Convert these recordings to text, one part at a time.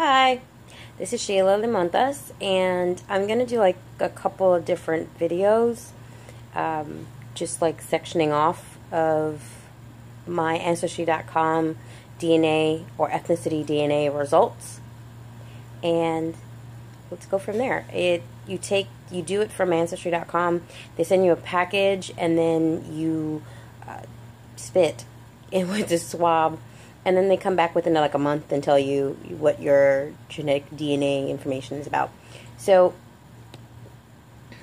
Hi, this is Sheila Limontas, and I'm going to do like a couple of different videos, just like sectioning off of my Ancestry.com DNA or ethnicity DNA results, and let's go from there. You do it from Ancestry.com, they send you a package, and then you spit in with the swab. And then they come back within like a month and tell you what your genetic DNA information is about. So,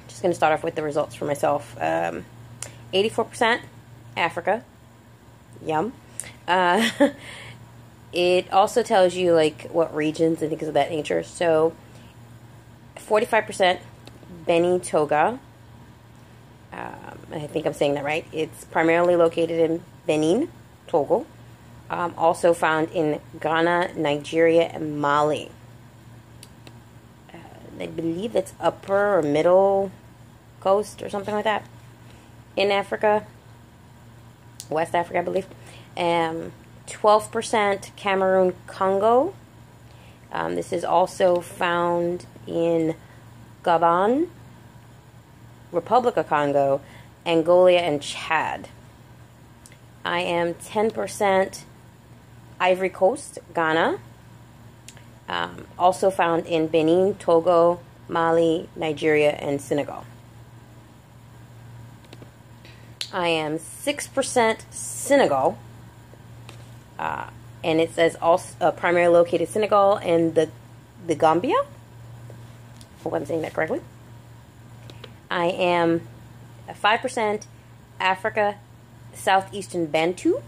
just going to start off with the results for myself. 84% Africa. Yum. It also tells you like what regions and things of that nature. So, 45% Beni Toga. I think I'm saying that right. It's primarily located in Benin, Togo. Also found in Ghana, Nigeria, and Mali. I believe that's upper or middle coast or something like that in Africa. West Africa, I believe. 12% Cameroon, Congo. This is also found in Gabon, Republic of Congo, Angola, and Chad. I am 10% Ivory Coast, Ghana. Also found in Benin, Togo, Mali, Nigeria, and Senegal. I am 6% Senegal. And it says also primarily located Senegal and the Gambia. Hope I'm saying that correctly. I am 5% Africa, Southeastern Bantu.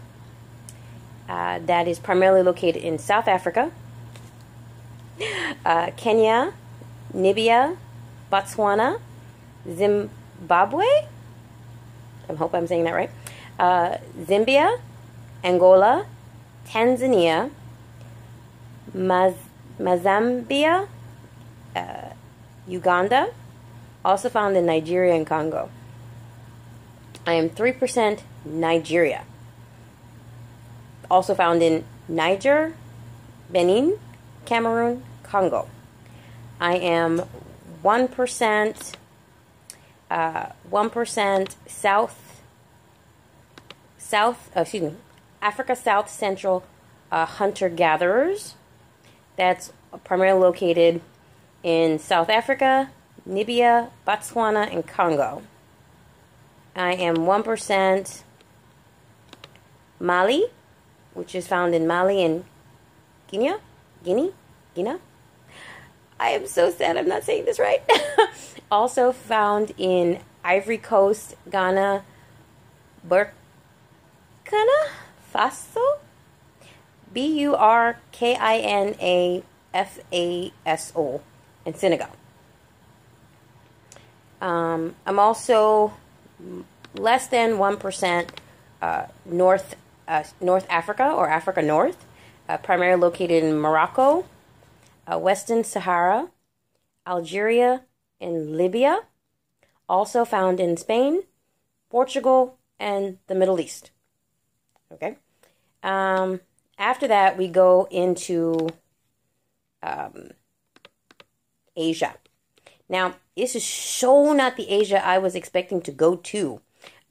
That is primarily located in South Africa, Kenya, Namibia, Botswana, Zimbabwe. I hope I'm saying that right. Zambia, Angola, Tanzania, Mozambique, Uganda. Also found in Nigeria and Congo. I am 3% Nigeria. Also found in Niger, Benin, Cameroon, Congo. I am 1% Africa South Central hunter-gatherers. That's primarily located in South Africa, Namibia, Botswana, and Congo. I am 1% Mali, which is found in Mali and Guinea. I am so sad I'm not saying this right. Also found in Ivory Coast, Ghana, Burkina Faso, Burkinafaso, and Senegal. I'm also less than 1% North Africa or Africa North, primarily located in Morocco, Western Sahara, Algeria, and Libya. Also found in Spain, Portugal, and the Middle East. Okay. After that, we go into Asia. Now, this is so not the Asia I was expecting to go to.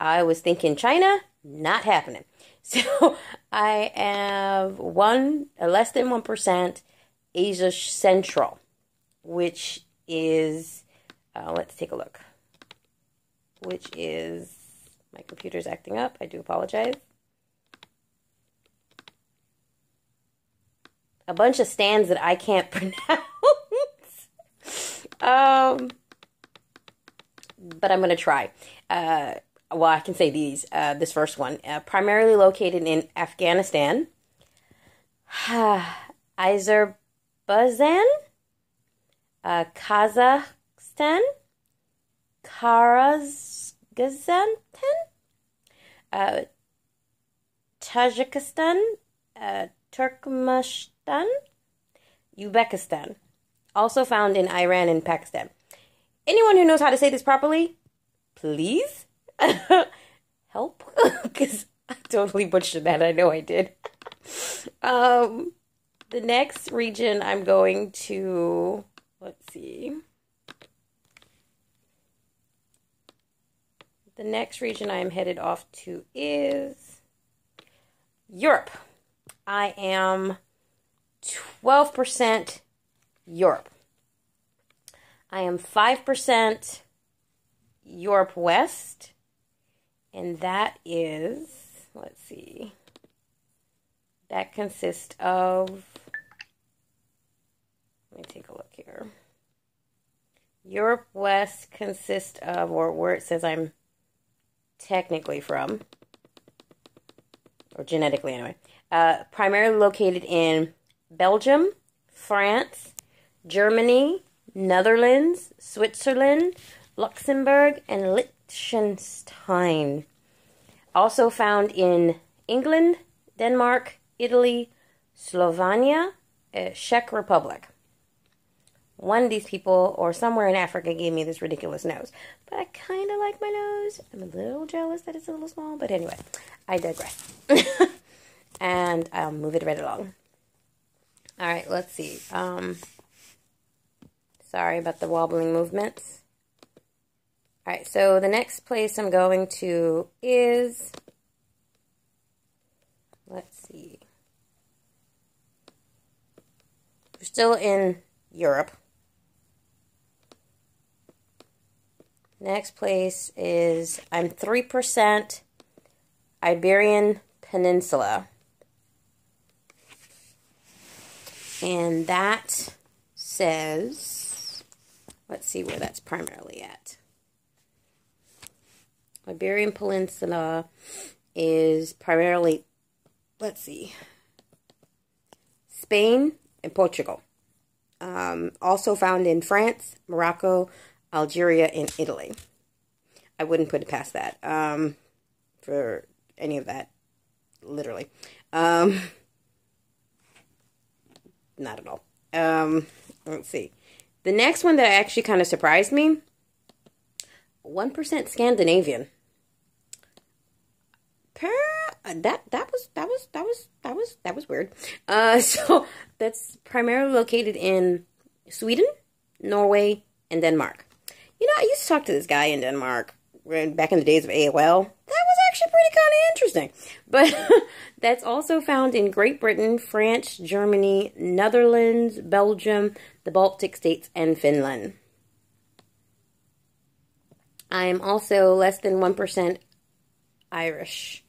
I was thinking China, not happening. So I have less than 1% Asia Central, which is, let's take a look. Which is, my computer's acting up. I do apologize. A bunch of stands that I can't pronounce. But I'm going to try. Well, I can say these. This first one, primarily located in Afghanistan, Azerbaijan, Kazakhstan, Kyrgyzstan, Tajikistan, Turkmenistan, Uzbekistan. Also found in Iran and Pakistan. Anyone who knows how to say this properly, please help, because I totally butchered that. I know I did. The next region I'm going to, let's see. The next region I am headed off to is Europe. I am 12% Europe. I am 5% Europe West. And that is, let's see, that consists of, let me take a look here. Europe West consists of, or where it says I'm technically from, or genetically anyway, primarily located in Belgium, France, Germany, Netherlands, Switzerland, Luxembourg, and Liechtenstein. Also found in England, Denmark, Italy, Slovenia, Czech Republic. One of these people, or somewhere in Africa, gave me this ridiculous nose. But I kind of like my nose. I'm a little jealous that it's a little small. But anyway, I digress. And I'll move it right along. All right, let's see. Sorry about the wobbling movements. All right, so the next place I'm going to is, let's see. We're still in Europe. Next place is, I'm 3% Iberian Peninsula. And that says, let's see where that's primarily at. Iberian Peninsula is primarily, let's see, Spain and Portugal. Also found in France, Morocco, Algeria, and Italy. I wouldn't put it past that for any of that, literally. Not at all. Let's see. The next one that actually kind of surprised me, 1% Scandinavian. That was weird. So that's primarily located in Sweden, Norway, and Denmark. You know, I used to talk to this guy in Denmark back in the days of AOL. That was actually pretty kind of interesting. But that's also found in Great Britain, France, Germany, Netherlands, Belgium, the Baltic states, and Finland. I am also less than 1% Irish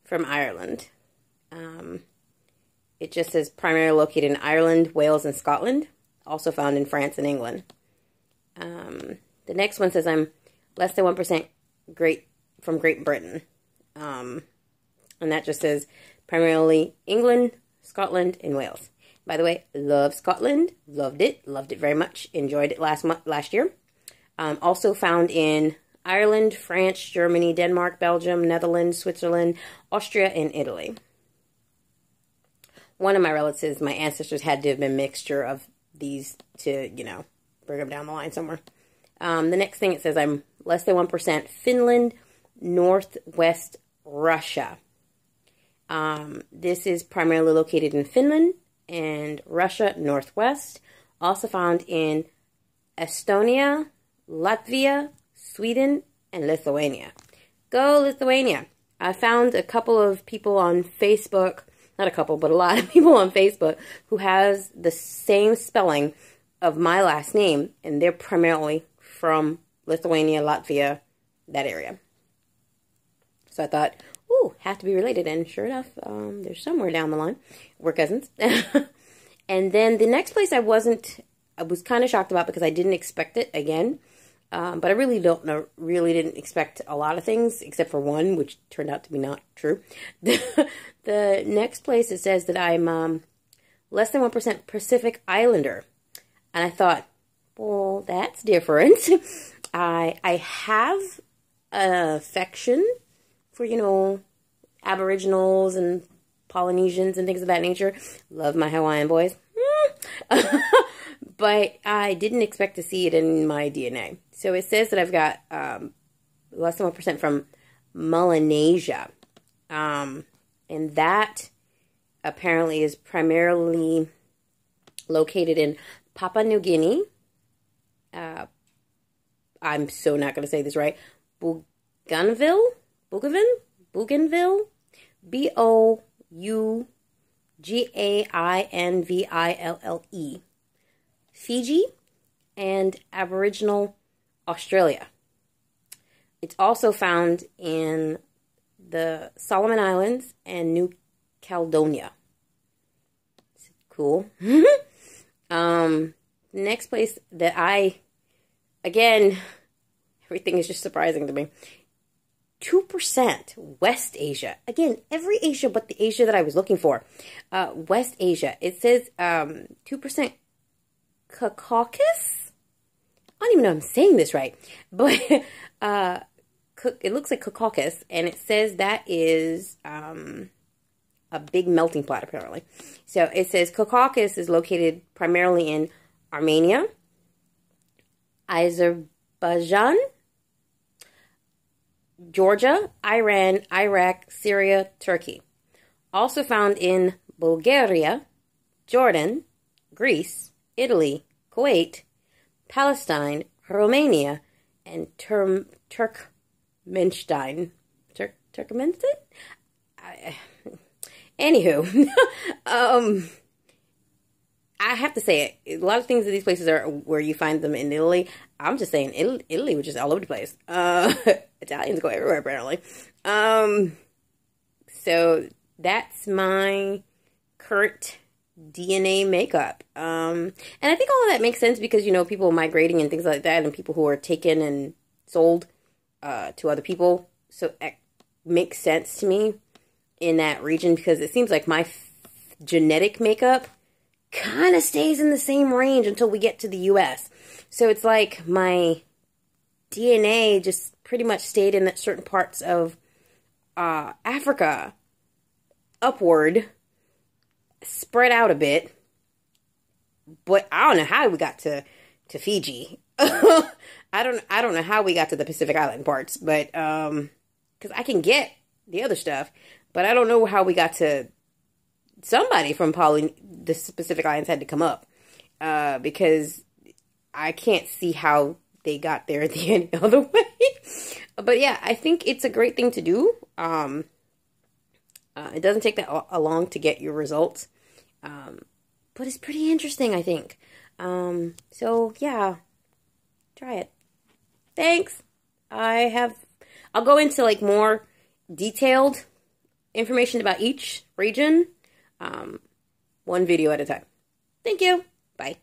from Ireland. It just says primarily located in Ireland, Wales, and Scotland. Also found in France and England. The next one says I'm less than 1% from Great Britain. And that just says primarily England, Scotland, and Wales. By the way, love Scotland. Loved it very much. Enjoyed it last year. Also found in Ireland, France, Germany, Denmark, Belgium, Netherlands, Switzerland, Austria, and Italy. One of my relatives, my ancestors, had to have been a mixture of these to, you know, bring them down the line somewhere. The next thing it says I'm less than 1% Finland, Northwest Russia. This is primarily located in Finland and Russia, Northwest. Also found in Estonia, Latvia, Sweden, and Lithuania. Go Lithuania. I found a couple of people on Facebook, not a couple, but a lot of people on Facebook who has the same spelling of my last name, and they're primarily from Lithuania, Latvia, that area. So I thought, ooh, have to be related, and sure enough, they're somewhere down the line. We're cousins. And then the next place I was kind of shocked about because I didn't expect it again. But I really didn't expect a lot of things except for one, which turned out to be not true. The next place it says that I'm less than 1% Pacific Islander. And I thought, well, that's different. I have an affection for, you know, Aboriginals and Polynesians and things of that nature. Love my Hawaiian boys. But I didn't expect to see it in my DNA. So it says that I've got less than 1% from Melanesia. And that apparently is primarily located in Papua New Guinea. I'm so not going to say this right. Bougainville? Bougainville. Fiji and Aboriginal Australia. It's also found in the Solomon Islands and New Caledonia. Cool. Next place that again, everything is just surprising to me. 2% West Asia. Again, every Asia but the Asia that I was looking for. West Asia. It says 2% Caucasus? I don't even know if I'm saying this right. But it looks like Caucasus, and it says that is a big melting pot, apparently. So it says Caucasus is located primarily in Armenia, Azerbaijan, Georgia, Iran, Iraq, Syria, Turkey. Also found in Bulgaria, Jordan, Greece, Italy, Kuwait, Palestine, Romania, and Turkmenistan. Turkmenistan? Anywho, I have to say it. A lot of things in these places are where you find them in Italy. I'm just saying Italy was just all over the place. Italians go everywhere, apparently. So that's my current DNA makeup. And I think all of that makes sense because, you know, people migrating and things like that, and people who are taken and sold to other people. So it makes sense to me in that region because it seems like my genetic makeup kind of stays in the same range until we get to the U.S. So it's like my DNA just pretty much stayed in that certain parts of Africa upward, spread out a bit. But I don't know how we got to Fiji. I don't know how we got to the Pacific Island parts, but because I can get the other stuff, but I don't know how we got to. Somebody from the Pacific Islands had to come up because I can't see how they got there the any other way. But yeah, I think it's a great thing to do. It doesn't take that long to get your results, but it's pretty interesting, I think. So yeah, try it. Thanks. I'll go into like more detailed information about each region. One video at a time. Thank you. Bye.